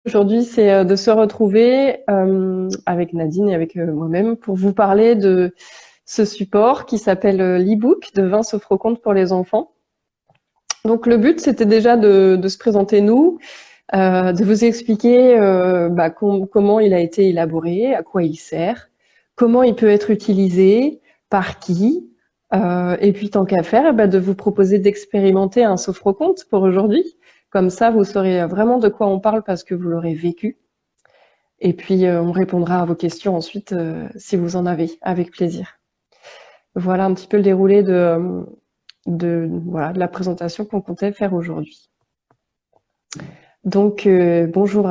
Aujourd'hui, c'est de se retrouver avec Nadine et avec moi-même pour vous parler de ce support qui s'appelle l'e-book de 20 sophrocontes pour les enfants. Donc le but, c'était déjà de se présenter nous, de vous expliquer comment il a été élaboré, à quoi il sert, comment il peut être utilisé, par qui, et puis tant qu'à faire, de vous proposer d'expérimenter un sophroconte pour aujourd'hui. Comme ça, vous saurez vraiment de quoi on parle parce que vous l'aurez vécu. Et puis, on répondra à vos questions ensuite, si vous en avez, avec plaisir. Voilà un petit peu le déroulé de la présentation qu'on comptait faire aujourd'hui. Donc, bonjour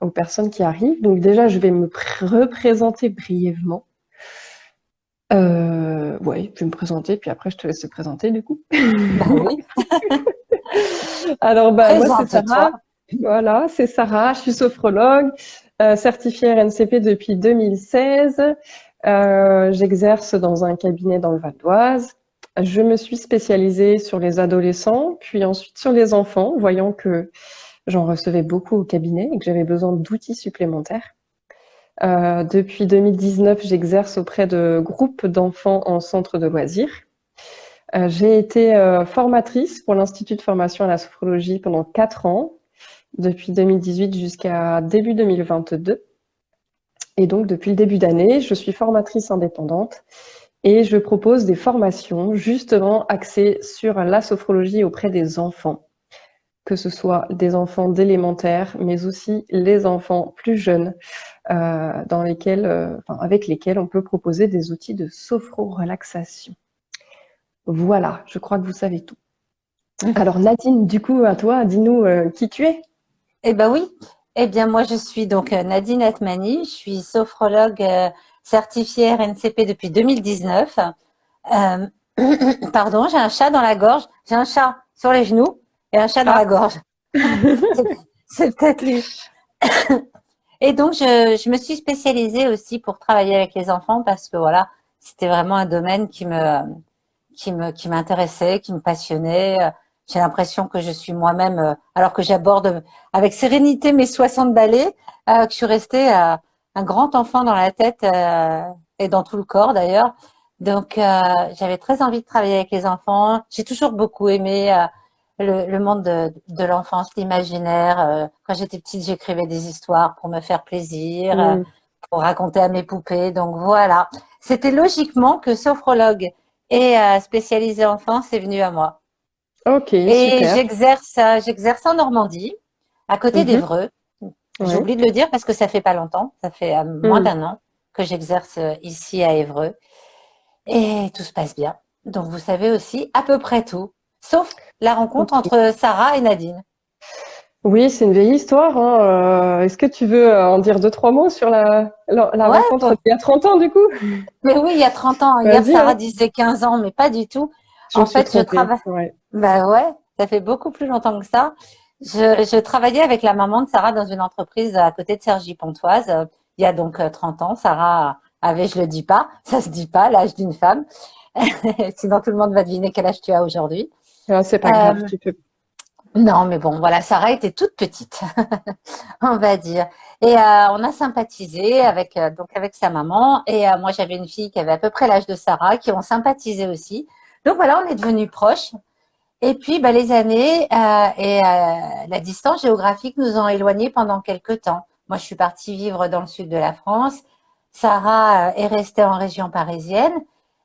aux personnes qui arrivent. Donc déjà, je vais me représenter brièvement. Ouais, je vais me présenter, puis après, je te laisse te présenter du coup. Bah oui, Alors, moi, c'est présente-toi. Sarah. Voilà, c'est Sarah. Je suis sophrologue, certifiée RNCP depuis 2016. J'exerce dans un cabinet dans le Val d'Oise. Je me suis spécialisée sur les adolescents, puis ensuite sur les enfants, voyant que j'en recevais beaucoup au cabinet et que j'avais besoin d'outils supplémentaires. Depuis 2019, j'exerce auprès de groupes d'enfants en centre de loisirs. J'ai été formatrice pour l'Institut de formation à la sophrologie pendant 4 ans, depuis 2018 jusqu'à début 2022. Et donc, depuis le début d'année, je suis formatrice indépendante et je propose des formations justement axées sur la sophrologie auprès des enfants, que ce soit des enfants d'élémentaire, mais aussi les enfants plus jeunes, avec lesquels on peut proposer des outils de sophro-relaxation. Voilà, je crois que vous savez tout. Alors Nadine, du coup, à toi, dis-nous qui tu es. Eh ben oui. Eh bien, moi, je suis donc Nadine Atmani. Je suis sophrologue certifiée RNCP depuis 2019. Euh, pardon, j'ai un chat dans la gorge. J'ai un chat sur les genoux et un chat dans Ah, la gorge. C'est c'est peut-être lui. Et donc, je me suis spécialisée aussi pour travailler avec les enfants parce que voilà, c'était vraiment un domaine qui m'intéressait, qui me passionnait. J'ai l'impression que je suis moi-même, alors que j'aborde avec sérénité mes 60 balais, que je suis restée un grand enfant dans la tête et dans tout le corps d'ailleurs. Donc, j'avais très envie de travailler avec les enfants. J'ai toujours beaucoup aimé le monde de l'enfance, l'imaginaire. Quand j'étais petite, j'écrivais des histoires pour me faire plaisir, hmm, pour raconter à mes poupées. Donc voilà, c'était logiquement que sophrologue et spécialisée enfance est venue à moi. ok, Et super. j'exerce en Normandie, à côté Mhm, d'Évreux. J'ai ouais. oublié de le dire parce que ça fait pas longtemps, ça fait moins Hmm. d'un an que j'exerce ici à Évreux. Et tout se passe bien. Donc vous savez aussi à peu près tout, sauf la rencontre Ok. entre Sarah et Nadine. Oui, c'est une vieille histoire, hein. Est-ce que tu veux en dire deux, trois mots sur la Ouais, rencontre d'il y a 30 ans, du coup? mais oui, il y a 30 ans. Hier, Vas-y, Sarah hein. disait 15 ans, mais pas du tout. Je me En suis fait, je trompée. travaille. Ouais. Bah ouais, ça fait beaucoup plus longtemps que ça. Je travaillais avec la maman de Sarah dans une entreprise à côté de Cergy-Pontoise. Il y a donc 30 ans. Sarah avait, je le dis pas, ça se dit pas, l'âge d'une femme. Sinon, tout le monde va deviner quel âge tu as aujourd'hui. Ah, c'est pas grave, Euh, tu peux. non, mais bon, voilà, Sarah était toute petite, on va dire. Et on a sympathisé avec sa maman. Et moi, j'avais une fille qui avait à peu près l'âge de Sarah, qui ont sympathisé aussi. Donc voilà, on est devenus proches. Et puis, bah, les années la distance géographique nous ont éloignés pendant quelques temps. Moi, je suis partie vivre dans le sud de la France. Sarah est restée en région parisienne.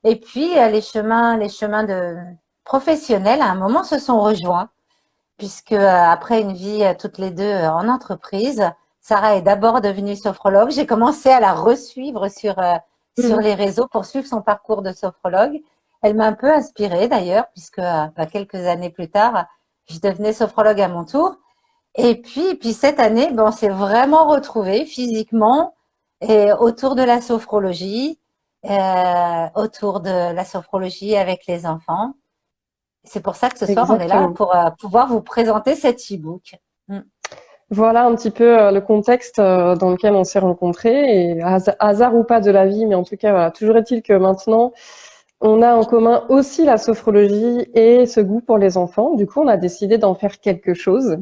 Et puis, les chemins de professionnels, à un moment, se sont rejoints, puisque après une vie toutes les deux en entreprise, Sarah est d'abord devenue sophrologue. J'ai commencé à la resuivre sur Mhm. les réseaux pour suivre son parcours de sophrologue. Elle m'a un peu inspirée d'ailleurs, puisque quelques années plus tard, je devenais sophrologue à mon tour. Et puis cette année, on s'est vraiment retrouvés physiquement et autour de la sophrologie, autour de la sophrologie avec les enfants. C'est pour ça que ce soir, on est là Exactement. pour pouvoir vous présenter cet e-book. Mm. Voilà un petit peu le contexte dans lequel on s'est rencontrés et hasard ou pas de la vie, mais en tout cas, voilà. Toujours est-il que maintenant, on a en commun aussi la sophrologie et ce goût pour les enfants. Du coup, on a décidé d'en faire quelque chose.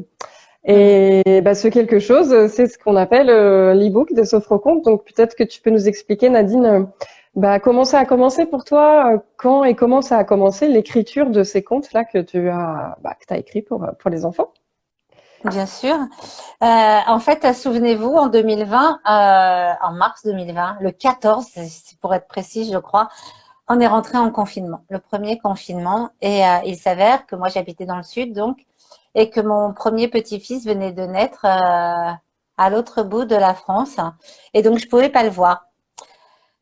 Et bah, ce quelque chose, c'est ce qu'on appelle l'e-book de Sophroconte. Donc peut-être que tu peux nous expliquer, Nadine, bah, comment ça a commencé pour toi, quand et comment ça a commencé l'écriture de ces contes-là que que t'as écrit pour les enfants. Bien sûr. En fait, souvenez-vous, en 2020, en mars 2020, le 14, pour être précis, je crois, on est rentré en confinement, le premier confinement. Et il s'avère que moi, j'habitais dans le sud, donc, et que mon premier petit-fils venait de naître à l'autre bout de la France. Et donc, je pouvais pas le voir.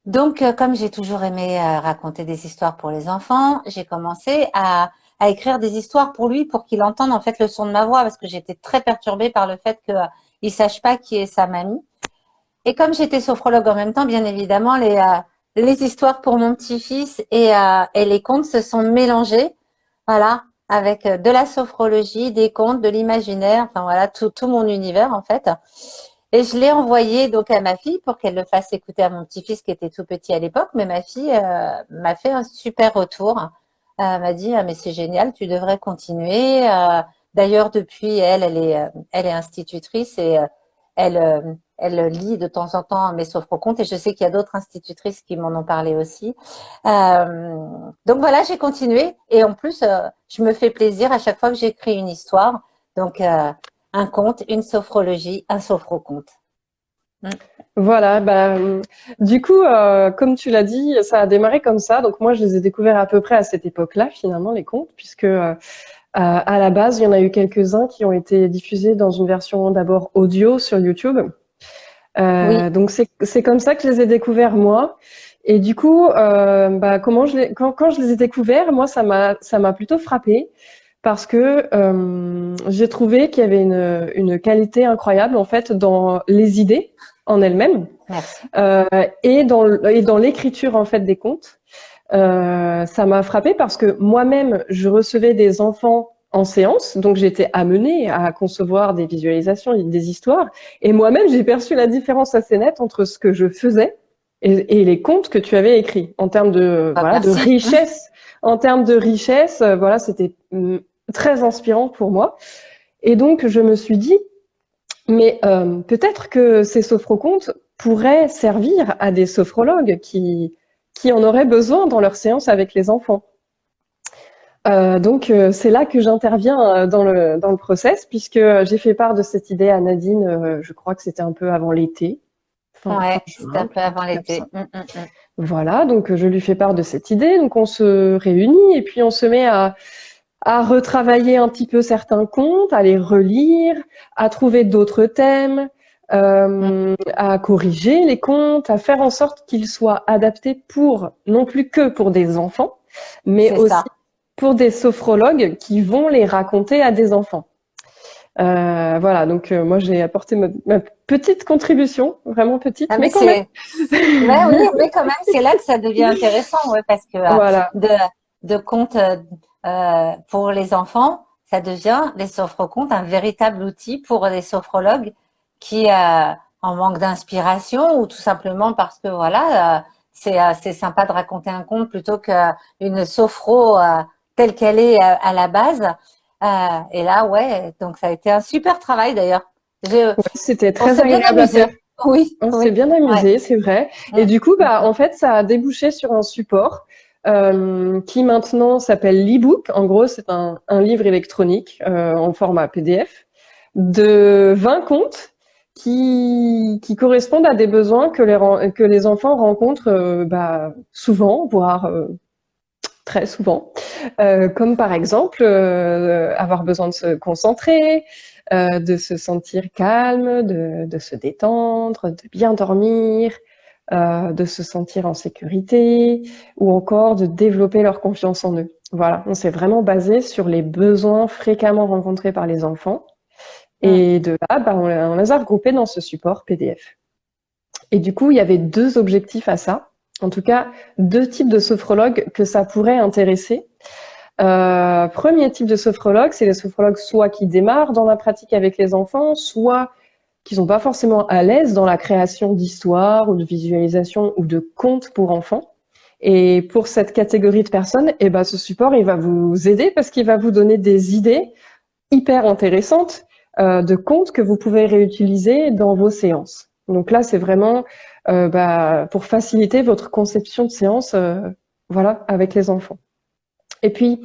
Donc, comme j'ai toujours aimé raconter des histoires pour les enfants, j'ai commencé à écrire des histoires pour lui, pour qu'il entende en fait le son de ma voix, parce que j'étais très perturbée par le fait qu'il il sache pas qui est sa mamie. Et comme j'étais sophrologue en même temps, bien évidemment, les histoires pour mon petit-fils et les contes se sont mélangés, voilà, avec de la sophrologie, des contes, de l'imaginaire, enfin voilà, tout mon univers en fait. Et je l'ai envoyé donc à ma fille pour qu'elle le fasse écouter à mon petit-fils qui était tout petit à l'époque. Mais ma fille m'a fait un super retour. Elle m'a dit, ah, mais c'est génial, tu devrais continuer. D'ailleurs, depuis, elle est institutrice et elle lit de temps en temps mes sophrocontes. Et je sais qu'il y a d'autres institutrices qui m'en ont parlé aussi. Donc voilà, j'ai continué. Et en plus, je me fais plaisir à chaque fois que j'écris une histoire. Donc, un conte, une sophrologie, un sophroconte. Mm. Voilà, du coup, comme tu l'as dit, ça a démarré comme ça. Donc moi, je les ai découverts à peu près à cette époque-là, finalement, les contes, puisque à la base, il y en a eu quelques-uns qui ont été diffusés dans une version d'abord audio sur YouTube. Oui, Donc c'est comme ça que je les ai découverts moi. Et du coup, quand je les ai découverts, moi ça m'a plutôt frappée parce que j'ai trouvé qu'il y avait une qualité incroyable en fait dans les idées en elles-mêmes merci. euh, et dans l'écriture en fait des contes. Ça m'a frappée parce que moi-même je recevais des enfants en séance, donc j'étais amenée à concevoir des visualisations, des histoires, et moi-même j'ai perçu la différence assez nette entre ce que je faisais et les contes que tu avais écrits en termes de Bah, voilà de merci. richesse, en termes de richesse, voilà c'était très inspirant pour moi. Et donc je me suis dit, mais peut-être que ces sophrocontes pourraient servir à des sophrologues qui en auraient besoin dans leurs séances avec les enfants. C'est là que j'interviens dans le process, puisque j'ai fait part de cette idée à Nadine, je crois que c'était un peu avant l'été, fin Ouais, c'était un juin, peu un avant truc comme ça. l'été. Voilà, donc je lui fais part de cette idée, donc on se réunit et puis on se met à retravailler un petit peu certains contes, à les relire, à trouver d'autres thèmes, Mm. à corriger les contes, à faire en sorte qu'ils soient adaptés pour, non plus que pour des enfants, mais C'est aussi ça. pour des sophrologues qui vont les raconter à des enfants. Voilà, donc moi j'ai apporté ma petite contribution, vraiment petite, Ah, mais mais quand même. ouais, oui, mais quand même, c'est là que ça devient intéressant, ouais, parce que Voilà, de, de contes pour les enfants, ça devient les sophrocontes un véritable outil pour les sophrologues qui en manque d'inspiration ou tout simplement parce que voilà, c'est sympa de raconter un conte plutôt qu'une sophro telle qu'elle est à la base. Et là, ouais, donc ça a été un super travail d'ailleurs. ouais, c'était On très s'est bien agréable à faire. amusé. Oui, On s'est oui, bien ouais. amusé, c'est vrai. Et Mm, du coup, mm, en fait, ça a débouché sur un support qui maintenant s'appelle l'e-book. En gros, c'est un livre électronique en format PDF de 20 contes qui correspondent à des besoins que les enfants rencontrent souvent, voire très souvent, comme par exemple avoir besoin de se concentrer, de se sentir calme, de se détendre, de bien dormir, de se sentir en sécurité, ou encore de développer leur confiance en eux. Voilà, on s'est vraiment basé sur les besoins fréquemment rencontrés par les enfants, mm. et de là, on les a regroupés dans ce support PDF. Et du coup, il y avait deux objectifs à ça. En tout cas, deux types de sophrologues que ça pourrait intéresser. Premier type de sophrologue, c'est les sophrologues soit qui démarrent dans la pratique avec les enfants, soit qui sont pas forcément à l'aise dans la création d'histoires ou de visualisations ou de contes pour enfants. Et pour cette catégorie de personnes, eh ben, ce support, il va vous aider parce qu'il va vous donner des idées hyper intéressantes de contes que vous pouvez réutiliser dans vos séances. Donc là, c'est vraiment pour faciliter votre conception de séance, voilà, avec les enfants. Et puis,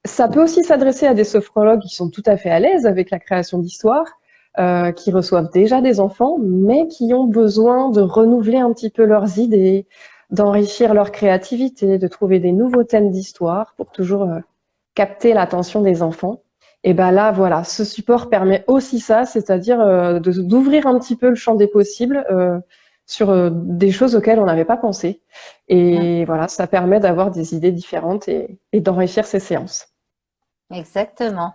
ça peut aussi s'adresser à des sophrologues qui sont tout à fait à l'aise avec la création d'histoires, qui reçoivent déjà des enfants, mais qui ont besoin de renouveler un petit peu leurs idées, d'enrichir leur créativité, de trouver des nouveaux thèmes d'histoire pour toujours capter l'attention des enfants. Et ben là, voilà, ce support permet aussi ça, c'est-à-dire d'ouvrir un petit peu le champ des possibles sur des choses auxquelles on n'avait pas pensé. Et voilà, ça permet d'avoir des idées différentes et d'enrichir ces séances. Exactement.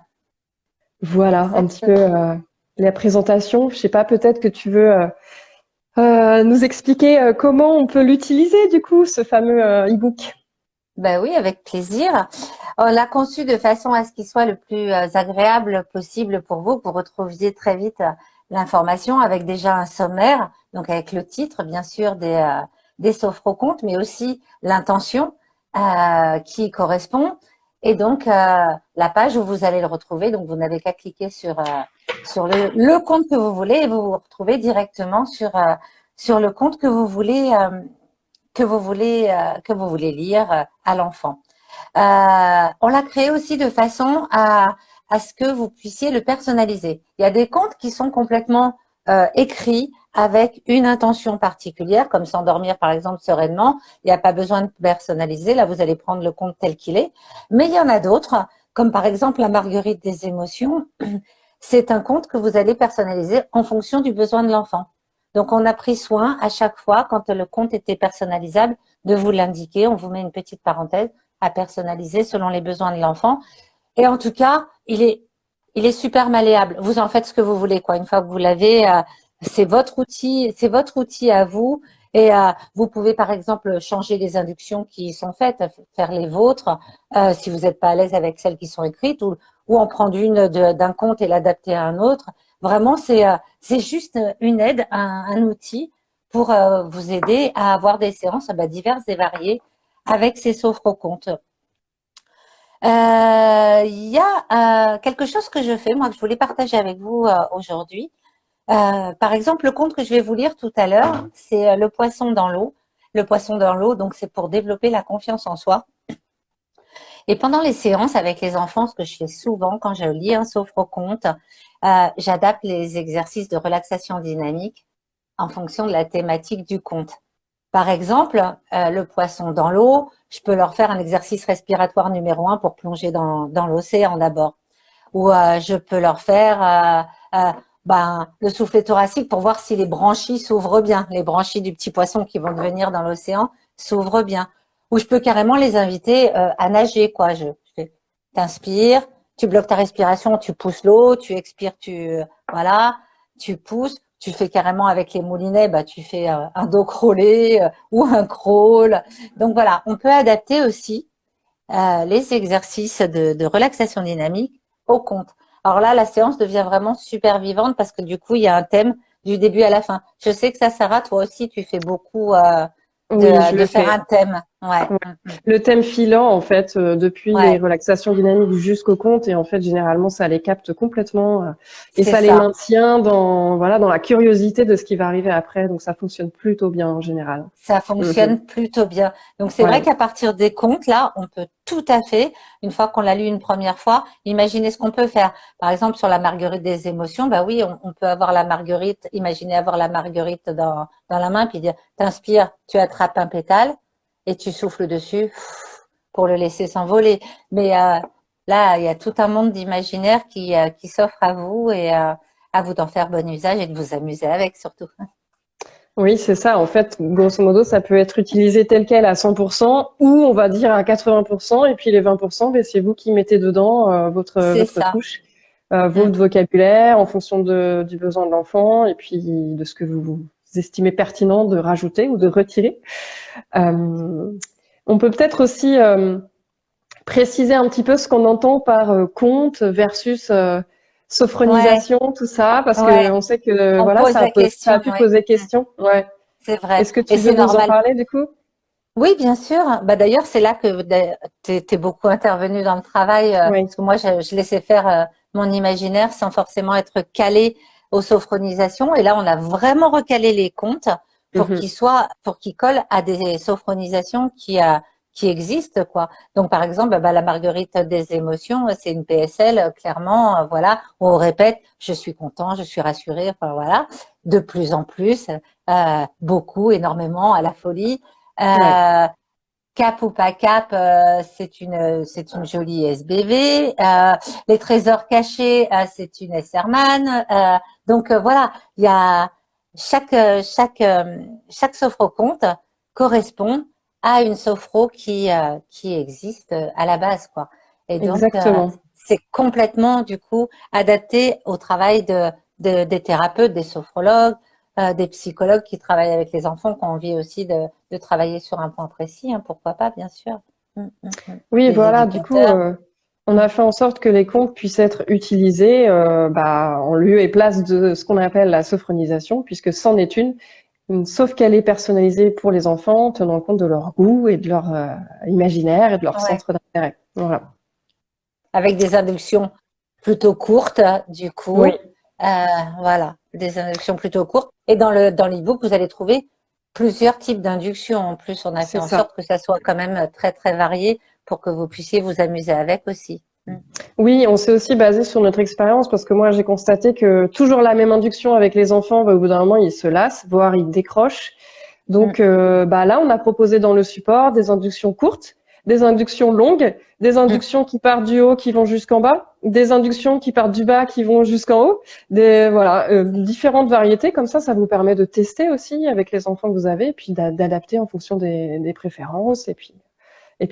Voilà, un petit peu Exactement. la présentation. Je sais pas, peut-être que tu veux nous expliquer comment on peut l'utiliser, du coup, ce fameux e-book. Ben oui, avec plaisir. On l'a conçu de façon à ce qu'il soit le plus agréable possible pour vous, que vous retrouviez très vite l'information avec déjà un sommaire, donc avec le titre, bien sûr, des sophrocontes, mais aussi l'intention qui correspond. Et donc, la page où vous allez le retrouver, donc vous n'avez qu'à cliquer sur le compte que vous voulez et vous vous retrouvez directement sur le compte que vous voulez lire à l'enfant. On l'a créé aussi de façon à ce que vous puissiez le personnaliser. Il y a des contes qui sont complètement écrits avec une intention particulière, comme s'endormir par exemple sereinement. Il n'y a pas besoin de personnaliser. Là, vous allez prendre le conte tel qu'il est. Mais il y en a d'autres, comme par exemple la Marguerite des émotions. C'est un conte que vous allez personnaliser en fonction du besoin de l'enfant. Donc, on a pris soin à chaque fois, quand le compte était personnalisable, de vous l'indiquer. On vous met une petite parenthèse à personnaliser selon les besoins de l'enfant. Et en tout cas, il est super malléable. Vous en faites ce que vous voulez, quoi. Une fois que vous l'avez, c'est votre outil à vous. Et vous pouvez, par exemple, changer les inductions qui sont faites, faire les vôtres, si vous n'êtes pas à l'aise avec celles qui sont écrites, ou en prendre une d'un conte et l'adapter à un autre. Vraiment, c'est juste une aide, un outil pour vous aider à avoir des séances diverses et variées avec ces sophrocontes. Il y a quelque chose que je fais, moi, que je voulais partager avec vous aujourd'hui. Par exemple, le conte que je vais vous lire tout à l'heure, c'est Le poisson dans l'eau. Le poisson dans l'eau, donc c'est pour développer la confiance en soi. Et pendant les séances avec les enfants, ce que je fais souvent quand je lis un sophroconte, j'adapte les exercices de relaxation dynamique en fonction de la thématique du conte. Par exemple, le poisson dans l'eau, je peux leur faire un exercice respiratoire numéro 1 pour plonger dans l'océan d'abord. Ou je peux leur faire le soufflet thoracique pour voir si les branchies s'ouvrent bien. Les branchies du petit poisson qui vont devenir dans l'océan s'ouvrent bien. Ou je peux carrément les inviter à nager, quoi. Je fais, t'inspires, tu bloques ta respiration, tu pousses l'eau, tu expires, tu pousses. Tu fais carrément avec les moulinets, tu fais un dos crawlé ou un crawl. Donc voilà, on peut adapter aussi les exercices de relaxation dynamique au compte. Alors là, la séance devient vraiment super vivante parce que du coup, il y a un thème du début à la fin. Je sais que ça, Sarah, toi aussi, tu fais beaucoup Oui, je de le faire fais. un thème. Ouais. Ouais. Le thème filant, en fait, depuis les Ouais, relaxations dynamiques jusqu'au compte, et en fait, généralement, ça les capte complètement, et c'est ça les ça. maintient dans la curiosité de ce qui va arriver après. Donc, ça fonctionne plutôt bien en général. Ça Mhm. fonctionne plutôt bien. Donc c'est vrai Ouais. qu'à partir des comptes, là, on peut tout à fait, une fois qu'on l'a lu une première fois, imaginer ce qu'on peut faire. Par exemple, sur la marguerite des émotions, bah oui, on peut avoir la marguerite, imaginer avoir la marguerite dans la main, puis dire, t'inspires, tu attrapes un pétale et tu souffles dessus pour le laisser s'envoler. Mais là, il y a tout un monde d'imaginaire qui s'offre à vous et à vous d'en faire bon usage et de vous amuser avec surtout. Oui, c'est ça. En fait, grosso modo, ça peut être utilisé tel quel à 100% ou on va dire à 80%, et puis les 20%, ben, c'est vous qui mettez dedans C'est votre ça. touche, Mm. votre vocabulaire en fonction du besoin de l'enfant et puis de ce que vous estimez pertinent de rajouter ou de retirer. Euh, on peut peut-être aussi préciser un petit peu ce qu'on entend par conte versus Ouais, sophronisation, tout ça, parce que ouais. on sait que On voilà, pose la ça a question, pu oui. poser question. Ouais. C'est vrai. Est-ce que Et tu veux c'est nous en normal. parler du coup? Oui, bien sûr. D'ailleurs, c'est là que tu es beaucoup intervenu dans le travail, Oui. parce que moi, je laissais faire mon imaginaire sans forcément être calé aux sophronisations. Et là, on a vraiment recalé les contes pour Mhm. qu'ils collent à des sophronisations qui existent, quoi. Donc, par exemple, bah, la Marguerite des émotions, c'est une PSL, clairement, voilà, où on répète, je suis content, je suis rassuré, enfin, voilà, de plus en plus, beaucoup, énormément, à la folie. Ouais, Euh, Cap ou pas cap, c'est une jolie SBV. Les trésors cachés, c'est une Esserman. Donc voilà, il y a chaque sophroconte correspond à une sophro qui existe à la base, quoi. Et donc exactement. c'est complètement du coup adapté au travail des thérapeutes, des sophrologues, des psychologues qui travaillent avec les enfants, qui ont envie aussi de travailler sur un point précis, hein, pourquoi pas, bien sûr. Oui, Des voilà, du coup, éducateurs. on Mm, a fait en sorte que les contes puissent être utilisés en lieu et place de ce qu'on appelle la sophronisation, puisque c'en est sauf qu'elle est personnalisée pour les enfants, tenant compte de leur goût et de leur imaginaire et de leur ouais. centre d'intérêt. Voilà. Avec des inductions plutôt courtes, du Oui, coup. Voilà, des inductions plutôt courtes. Et dans l'e-book, vous allez trouver plusieurs types d'inductions. En plus, on a fait c'est en ça. sorte que ça soit quand même très, très varié pour que vous puissiez vous amuser avec aussi. Oui, on s'est aussi basé sur notre expérience parce que moi, j'ai constaté que toujours la même induction avec les enfants, au bout d'un moment, ils se lassent, voire ils décrochent. Mm, Donc là, on a proposé dans le support des inductions courtes, des inductions longues, des mm. inductions qui partent du haut qui vont jusqu'en bas, des inductions qui partent du bas qui vont jusqu'en haut, différentes variétés. Comme ça vous permet de tester aussi avec les enfants que vous avez, et puis d'adapter en fonction des préférences, et puis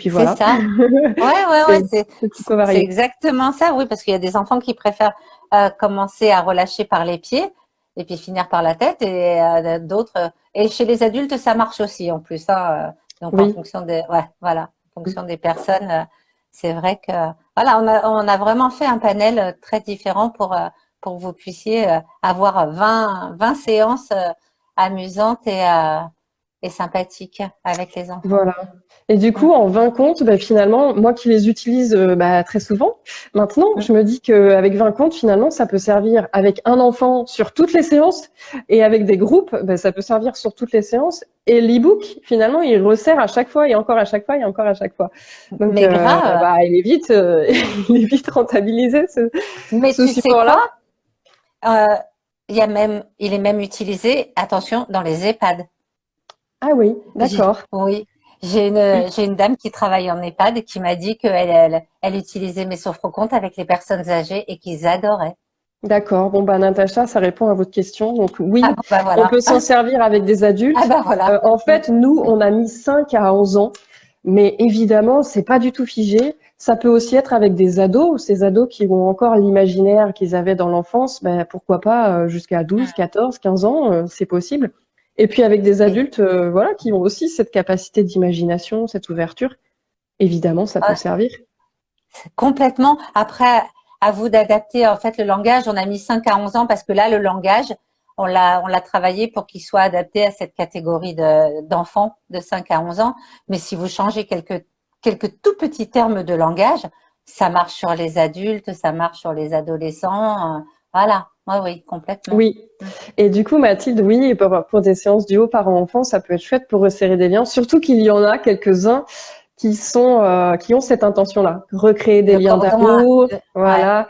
C'est voilà. ça. Ouais, C'est c'est plutôt c'est varié. exactement ça, oui, parce qu'il y a des enfants qui préfèrent commencer à relâcher par les pieds et puis finir par la tête, et d'autres. Et chez les adultes, ça marche aussi en plus, hein. Donc en Oui. fonction voilà, en fonction des personnes, c'est vrai que voilà, on a vraiment fait un panel très différent pour que vous puissiez avoir 20 séances amusantes et sympathiques avec les enfants. Voilà. Et du Mm, coup, en 20 comptes, finalement, moi qui les utilise très souvent, maintenant, mm. je me dis qu'avec 20 comptes, finalement, ça peut servir avec un enfant sur toutes les séances, et avec des groupes, ça peut servir sur toutes les séances. Et l'e-book, finalement, il resserre à chaque fois, et encore à chaque fois, et encore à chaque fois. Donc, Mais grave. il est vite rentabilisé, Mais ce tu sais quoi? support-là. Euh, il est même utilisé, attention, dans les EHPAD. Ah oui, d'accord. Oui, j'ai une dame qui travaille en EHPAD et qui m'a dit elle utilisait mes sophrocontes avec les personnes âgées et qu'ils adoraient. D'accord. Bon, Natacha, ça répond à votre question. Donc Ah oui, bon, bah on voilà. peut s'en servir avec des Ah adultes. bah voilà. En Mm. fait, nous, on a mis 5 à 11 ans, mais évidemment, c'est pas du tout figé. Ça peut aussi être avec des ados, ces ados qui ont encore l'imaginaire qu'ils avaient dans l'enfance, pourquoi pas jusqu'à 12, 14, 15 ans, c'est possible. Et puis avec des Oui. adultes, voilà, qui ont aussi cette capacité d'imagination, cette ouverture, évidemment, ça peut Ah, servir. complètement. Après, à vous d'adapter en fait le langage. On a mis 5 à 11 ans parce que là, le langage, on l'a travaillé pour qu'il soit adapté à cette catégorie d'enfants de 5 à 11 ans. Mais si vous changez quelques tout petits termes de langage, ça marche sur les adultes, ça marche sur les adolescents. Voilà. Oui, oui, complètement. Oui. Et du coup, Mathilde, oui, pour des séances duo parents-enfants, ça peut être chouette pour resserrer des liens, surtout qu'il y en a quelques-uns qui ont cette intention-là, recréer des Le liens cordon d'amour, ouais. voilà.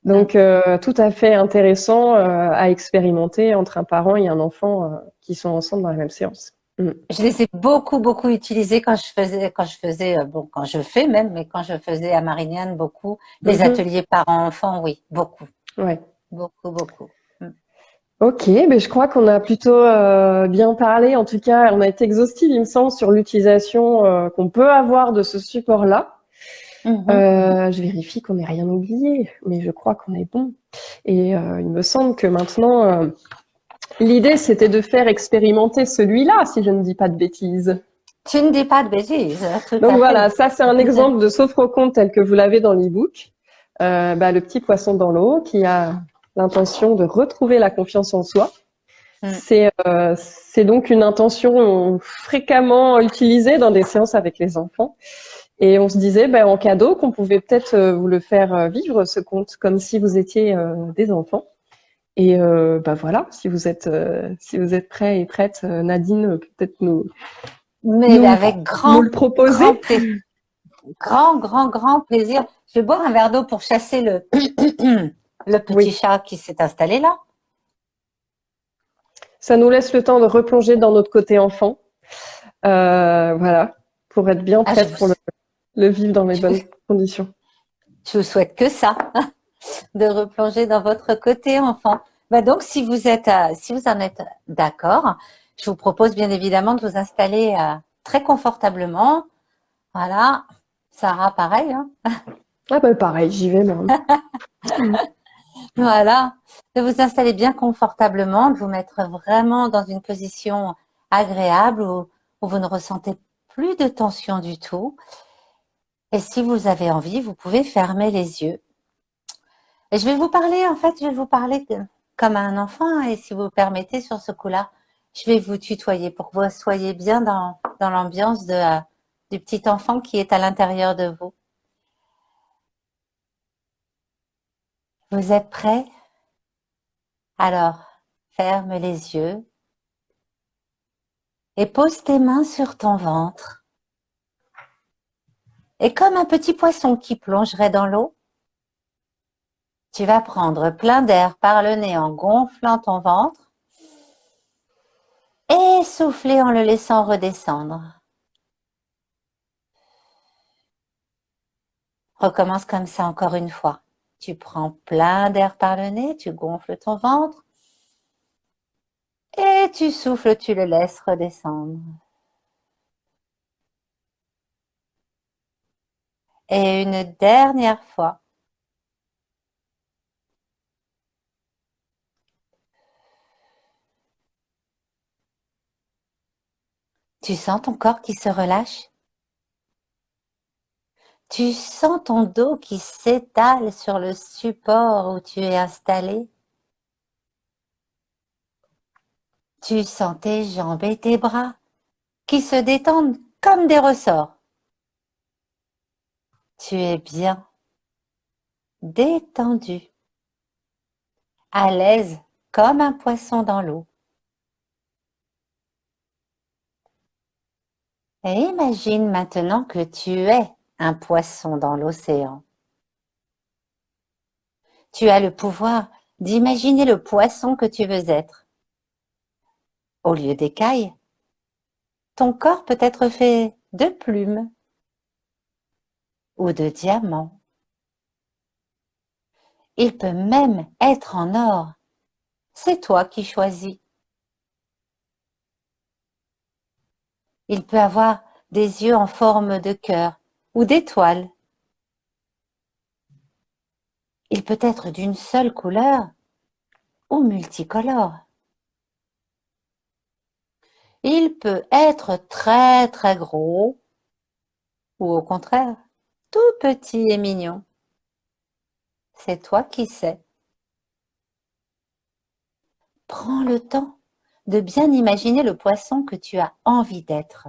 Mm. Donc, tout à fait intéressant à expérimenter entre un parent et un enfant qui sont ensemble dans la même séance. Mm. Je les ai beaucoup, beaucoup utilisés quand je fais même, mais quand je faisais à Marignane, beaucoup, les Mhm. ateliers parents-enfants, oui, beaucoup, Ouais. beaucoup, beaucoup. Mm. Ok, je crois qu'on a plutôt bien parlé. En tout cas, on a été exhaustif, il me semble, sur l'utilisation qu'on peut avoir de ce support-là. Mhm. Je vérifie qu'on n'ait rien oublié, mais je crois qu'on est bon. Et il me semble que maintenant, l'idée, c'était de faire expérimenter celui-là, si je ne dis pas de bêtises. Tu ne dis pas de bêtises, tout Donc à voilà, fait. ça c'est un exemple de sophroconte tel que vous l'avez dans l'e-book. Le petit poisson dans l'eau qui a l'intention de retrouver la confiance en soi. Mm. C'est donc une intention fréquemment utilisée dans des séances avec les enfants. Et on se disait, ben, en cadeau, qu'on pouvait peut-être vous le faire vivre, ce conte, comme si vous étiez des enfants. Et bah voilà, si vous êtes prêts et prêtes, Nadine peut peut-être Mais nous, avec nous grand, le proposer. grand plaisir. Grand, grand, grand plaisir. Je vais boire un verre d'eau pour chasser le petit Oui, chat qui s'est installé là. ça nous laisse le temps de replonger dans notre côté enfant. Voilà, pour être bien Ah, je prête vous, pour le vivre dans les je vous, bonnes conditions. je vous souhaite que ça, de replonger dans votre côté enfant. Bah donc, si vous en êtes d'accord, je vous propose bien évidemment de vous installer très confortablement. Voilà. Sarah, pareil, hein. Ah bah pareil, j'y vais moi. Voilà. De vous installer bien confortablement, de vous mettre vraiment dans une position agréable où vous ne ressentez plus de tension du tout. Et si vous avez envie, vous pouvez fermer les yeux. Et je vais vous parler, en fait, je vais vous parler comme à un enfant. Et si vous permettez, sur ce coup-là, je vais vous tutoyer pour que vous soyez bien dans l'ambiance du petit enfant qui est à l'intérieur de vous. Vous êtes prêts? Alors, ferme les yeux et pose tes mains sur ton ventre. Et comme un petit poisson qui plongerait dans l'eau, tu vas prendre plein d'air par le nez en gonflant ton ventre et souffler en le laissant redescendre. Recommence comme ça encore une fois. Tu prends plein d'air par le nez, tu gonfles ton ventre et tu souffles, tu le laisses redescendre. Et une dernière fois. Tu sens ton corps qui se relâche? Tu sens ton dos qui s'étale sur le support où tu es installé? Tu sens tes jambes et tes bras qui se détendent comme des ressorts. Tu es bien détendu, à l'aise comme un poisson dans l'eau. Et imagine maintenant que tu es un poisson dans l'océan. Tu as le pouvoir d'imaginer le poisson que tu veux être. Au lieu d'écailles, ton corps peut être fait de plumes ou de diamants. Il peut même être en or. C'est toi qui choisis. Il peut avoir des yeux en forme de cœur ou d'étoile. Il peut être d'une seule couleur ou multicolore. Il peut être très très gros ou au contraire tout petit et mignon. C'est toi qui sais. Prends le temps de bien imaginer le poisson que tu as envie d'être.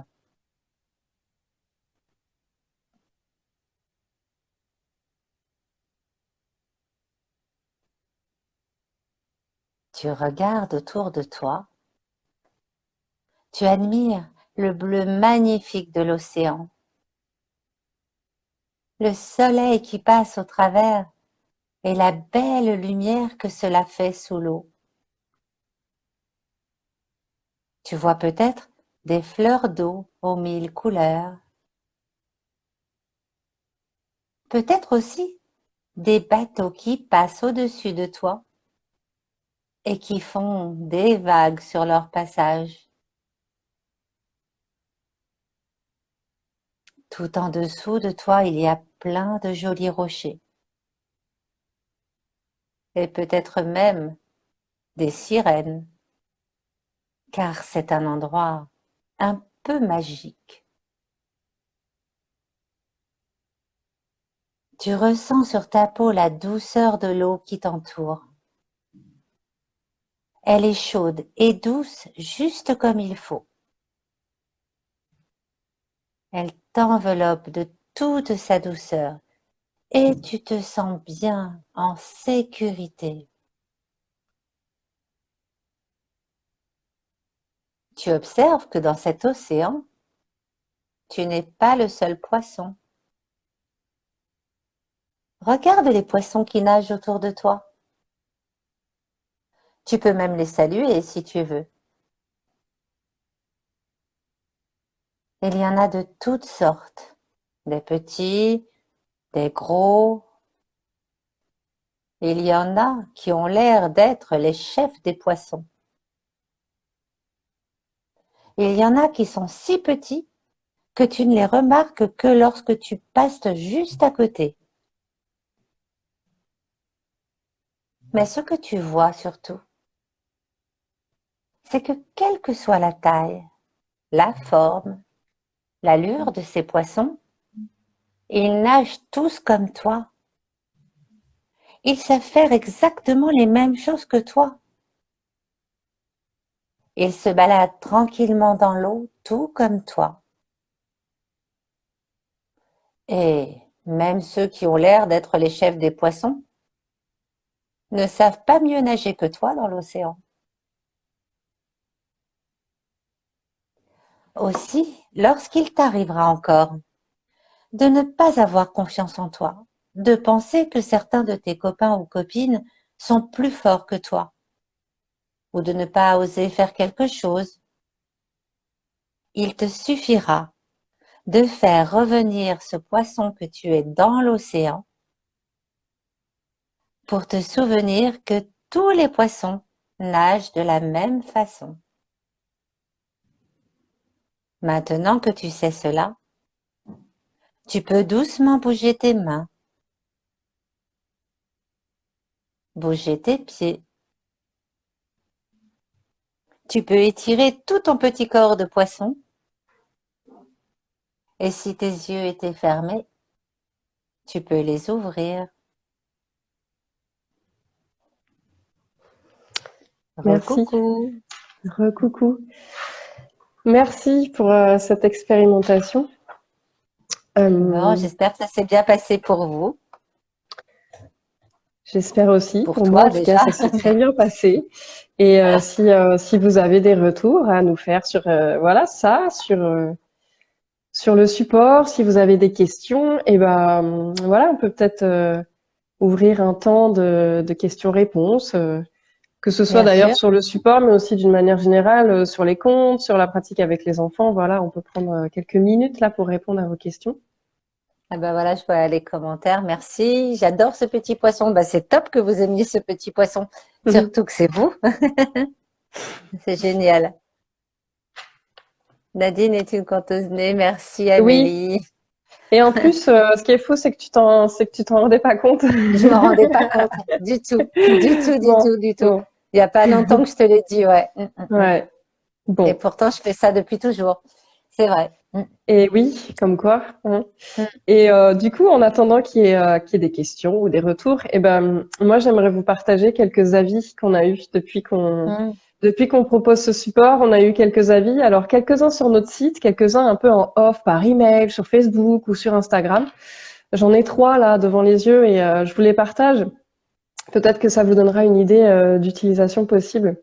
Tu regardes autour de toi. Tu admires le bleu magnifique de l'océan, le soleil qui passe au travers et la belle lumière que cela fait sous l'eau. Tu vois peut-être des fleurs d'eau aux mille couleurs. Peut-être aussi des bateaux qui passent au-dessus de toi et qui font des vagues sur leur passage. Tout en dessous de toi, il y a plein de jolis rochers et peut-être même des sirènes, car c'est un endroit un peu magique. Tu ressens sur ta peau la douceur de l'eau qui t'entoure. Elle est chaude et douce juste comme il faut. Elle t'enveloppe de toute sa douceur et tu te sens bien en sécurité. Tu observes que dans cet océan, tu n'es pas le seul poisson. Regarde les poissons qui nagent autour de toi. Tu peux même les saluer si tu veux. Il y en a de toutes sortes, des petits, des gros. Il y en a qui ont l'air d'être les chefs des poissons. Il y en a qui sont si petits que tu ne les remarques que lorsque tu passes juste à côté. Mais ce que tu vois surtout, c'est que quelle que soit la taille, la forme, l'allure de ces poissons, ils nagent tous comme toi. Ils savent faire exactement les mêmes choses que toi. Ils se baladent tranquillement dans l'eau, tout comme toi. Et même ceux qui ont l'air d'être les chefs des poissons ne savent pas mieux nager que toi dans l'océan. Aussi, lorsqu'il t'arrivera encore de ne pas avoir confiance en toi, de penser que certains de tes copains ou copines sont plus forts que toi, ou de ne pas oser faire quelque chose, il te suffira de faire revenir ce poisson que tu es dans l'océan pour te souvenir que tous les poissons nagent de la même façon. Maintenant que tu sais cela, tu peux doucement bouger tes mains, bouger tes pieds. Tu peux étirer tout ton petit corps de poisson. Et si tes yeux étaient fermés, tu peux les ouvrir. Merci. Recoucou. Recoucou. Merci pour cette expérimentation. Bon, j'espère que ça s'est bien passé pour vous. J'espère aussi. Pour Pour toi, moi, en tout cas, déjà. ça s'est très bien passé. Et si vous avez des retours à nous faire sur voilà ça, sur le support, si vous avez des questions, et ben voilà, on peut peut-être ouvrir un temps de questions-réponses, que ce soit Bien d'ailleurs sûr. sur le support, mais aussi d'une manière générale sur les comptes, sur la pratique avec les enfants. Voilà, on peut prendre quelques minutes là pour répondre à vos questions. Ah ben voilà, je vois les commentaires. Merci. J'adore ce petit poisson. Bah, c'est top que vous aimiez ce petit poisson. Surtout que c'est vous. C'est génial. Nadine est une conteuse née. Merci Oui. Amélie. Et en plus, ce qui est faux, c'est que tu t'en rendais pas compte. Je m'en rendais pas compte du tout. Du tout, du Bon, tout, du tout. bon, Il n'y a pas longtemps que je te l'ai dit, ouais. ouais, Et bon. pourtant, je fais ça depuis toujours. C'est vrai. Et oui, comme quoi, hein. Mm. Et du coup, en attendant qu'il y ait des questions ou des retours, eh ben, moi, j'aimerais vous partager quelques avis qu'on a eus Mm. depuis qu'on propose ce support. On a eu quelques avis. Alors, quelques-uns sur notre site, quelques-uns un peu en off par email, sur Facebook ou sur Instagram. J'en ai 3 là devant les yeux et je vous les partage. Peut-être que ça vous donnera une idée d'utilisation possible.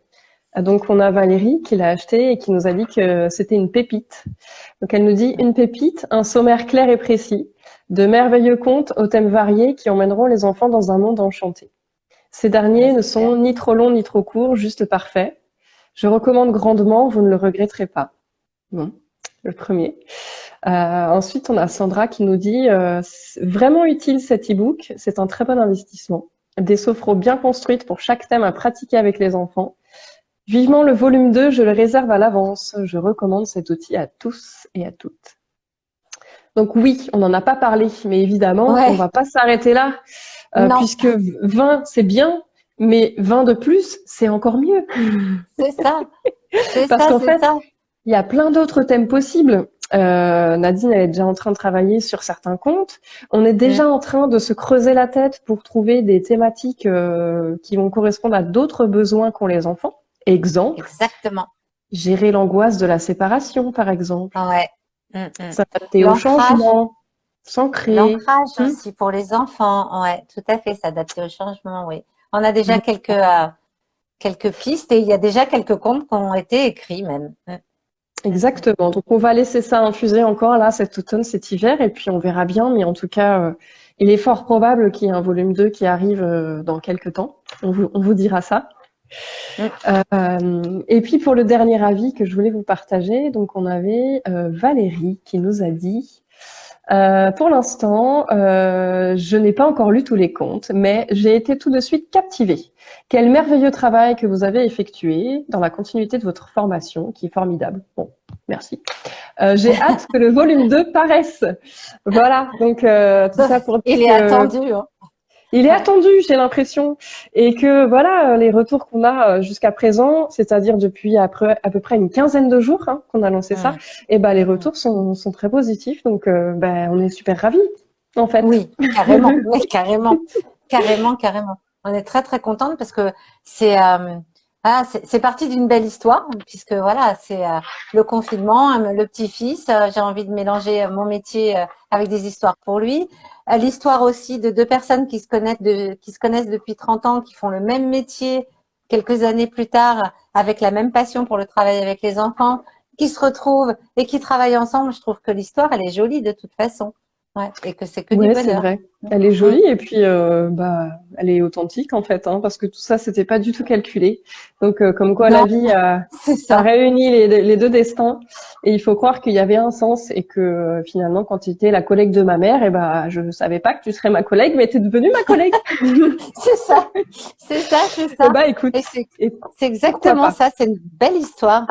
Donc, on a Valérie qui l'a acheté et qui nous a dit que c'était une pépite. Donc, elle nous dit une pépite, un sommaire clair et précis, de merveilleux contes aux thèmes variés qui emmèneront les enfants dans un monde enchanté. Ces Ah, derniers ne super. sont ni trop longs ni trop courts, juste parfaits. Je recommande grandement, vous ne le regretterez pas. Bon, le premier. Ensuite, on a Sandra qui nous dit vraiment utile cet e-book, c'est un très bon investissement. Des sophros bien construites pour chaque thème à pratiquer avec les enfants. Vivement le volume 2, je le réserve à l'avance. Je recommande cet outil à tous et à toutes. Donc oui, on n'en a pas parlé, mais évidemment, on Ouais, va pas s'arrêter là, non, puisque 20, c'est bien, mais 20 de plus, c'est encore mieux. c'est ça. C'est Parce ça, qu'en c'est fait, ça. il y a plein d'autres thèmes possibles. Nadine, elle est déjà en train de travailler sur certains comptes. On est Mm. déjà en train de se creuser la tête pour trouver des thématiques qui vont correspondre à d'autres besoins qu'ont les enfants. Exemple, Exactement. gérer l'angoisse de la séparation, par exemple. Ouais. Mm, mm. S'adapter au L'ancrage, changement. s'ancrer. L'ancrage Hmm. aussi pour les enfants, ouais, tout à fait, s'adapter au changement, oui. On a déjà quelques pistes et il y a déjà quelques contes qui ont été écrits même. Mm. Exactement. Donc, on va laisser ça infuser encore là cet automne, cet hiver, et puis on verra bien. Mais en tout cas, il est fort probable qu'il y ait un volume 2 qui arrive dans quelques temps. On vous dira ça. Mm. Et puis pour le dernier avis que je voulais vous partager, donc on avait Valérie qui nous a dit pour l'instant, je n'ai pas encore lu tous les contes, mais j'ai été tout de suite captivée. Quel merveilleux travail que vous avez effectué dans la continuité de votre formation, qui est formidable. Bon, merci. J'ai hâte que le volume 2 paraisse. Voilà, donc tout ça pour dire Il est que attendu, hein. il est Ouais. attendu, j'ai l'impression, et que voilà, les retours qu'on a jusqu'à présent, c'est-à-dire depuis après, à peu près une quinzaine de jours qu'on a lancé ça, Mm. et ben les Mm. retours sont très positifs, donc ben on est super ravis en fait. Oui, carrément, oui, carrément, carrément, carrément. On est très très contente parce que c'est voilà, c'est parti d'une belle histoire puisque voilà, c'est le confinement, le petit-fils, j'ai envie de mélanger mon métier avec des histoires pour lui. L'histoire aussi de deux personnes qui se connaissent depuis 30 ans, qui font le même métier quelques années plus tard avec la même passion pour le travail avec les enfants, qui se retrouvent et qui travaillent ensemble. Je trouve que l'histoire, elle est jolie de toute façon. Ouais, et que c'est que du Ouais, c'est bonheur. vrai. Mm. Elle est Mm. jolie et puis bah elle est authentique en fait, parce que tout ça c'était pas du tout calculé. Donc comme quoi la Non, vie c'est a ça. réuni les deux destins et il faut croire qu'il y avait un sens et que finalement quand tu étais la collègue de ma mère, et ben je ne savais pas que tu serais ma collègue, mais tu es devenue ma collègue. C'est ça. C'est ça, c'est Et ça. bah écoute, Et et c'est pourquoi exactement pas. ça. C'est une belle histoire.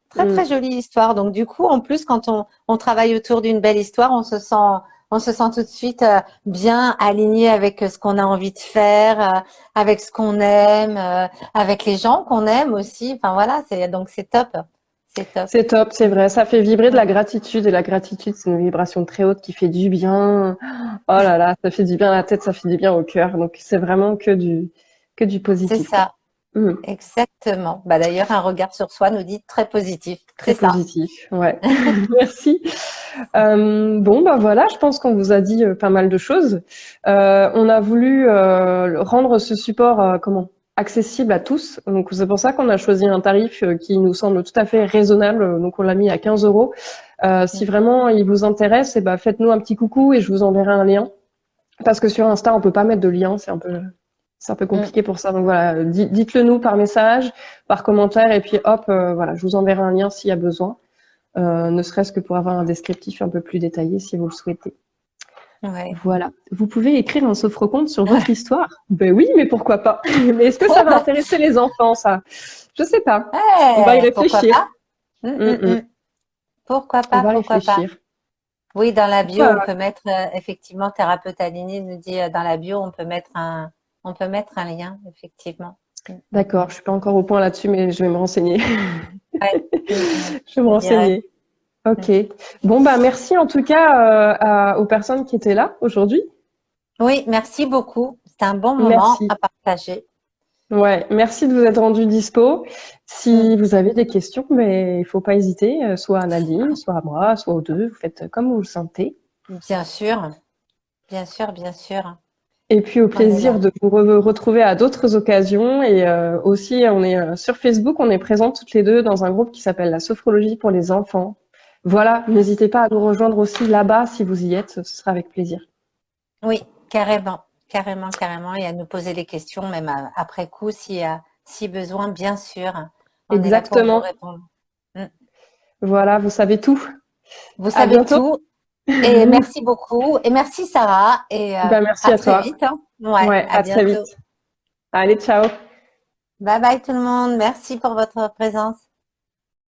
Très, Mm. très jolie histoire. Donc, du coup, en plus, quand on travaille autour d'une belle histoire, on se sent tout de suite bien aligné avec ce qu'on a envie de faire, avec ce qu'on aime, avec les gens qu'on aime aussi. Enfin, voilà. Donc, c'est top. C'est top. C'est top, c'est vrai, ça fait vibrer de la gratitude et la gratitude c'est une vibration très haute qui fait du bien. Oh là là, ça fait du bien à la tête, ça fait du bien au cœur. Donc c'est vraiment que du C'est positif quoi. ça. Mm. Exactement. Bah, d'ailleurs, un regard sur soi nous dit très positif. Très C'est ça. positif, ouais. Merci. Bon, bah voilà, je pense qu'on vous a dit pas mal de choses. On a voulu rendre ce support accessible à tous. Donc c'est pour ça qu'on a choisi un tarif qui nous semble tout à fait raisonnable. Donc on l'a mis à 15 euros. Si vraiment il vous intéresse, faites-nous un petit coucou et je vous enverrai un lien. Parce que sur Insta, on peut pas mettre de lien, c'est un peu Mm. compliqué pour ça. Donc voilà, dites-le nous par message, par commentaire, et puis hop, voilà, je vous enverrai un lien s'il y a besoin, ne serait-ce que pour avoir un descriptif un peu plus détaillé si vous le souhaitez. Ouais. Voilà. Vous pouvez écrire un sophroconte sur votre histoire. Ben oui, mais pourquoi pas? Mais est-ce que ça va intéresser les enfants, ça? Je sais pas. On va y Pourquoi réfléchir. pas? Mm, Mm, mm, mm. mm. Pourquoi On pas? va Pourquoi pas? réfléchir. Oui, dans la bio, Pourquoi? on peut mettre effectivement, thérapeute alignée nous dit dans la bio, on peut mettre un lien, effectivement. Mm, mm, D'accord, je suis pas encore au point là-dessus, mais je vais me renseigner. ouais. Mm, mm. Je vais me Je dirais. renseigner. Ok. Mm. Bon, bah merci en tout cas aux personnes qui étaient là aujourd'hui. Oui, merci beaucoup. C'était un bon moment Merci. à partager. Ouais, merci de vous être rendu dispo. Mm. Si vous avez des questions, mais il faut pas hésiter, soit à Nadine, soit à moi, soit aux deux. Vous faites comme vous le sentez. Bien sûr, bien sûr, bien sûr. Et puis au On est plaisir là. de vous retrouver à d'autres occasions. Et aussi, on est sur Facebook, on est présentes toutes les deux dans un groupe qui s'appelle la sophrologie pour les enfants. Voilà, n'hésitez pas à nous rejoindre aussi là-bas si vous y êtes, ce sera avec plaisir. Oui, carrément, carrément, carrément. Et à nous poser les questions, même après coup, si besoin, bien sûr. On est là pour vous Exactement. répondre. Mm. Voilà, vous savez tout. Vous À savez bientôt. tout. Et merci beaucoup. Et merci Sarah. Et Ben, merci à à très toi. vite, hein. Ouais, Ouais, à à très vite. bientôt. Allez, ciao. Bye bye tout le monde. Merci pour votre présence.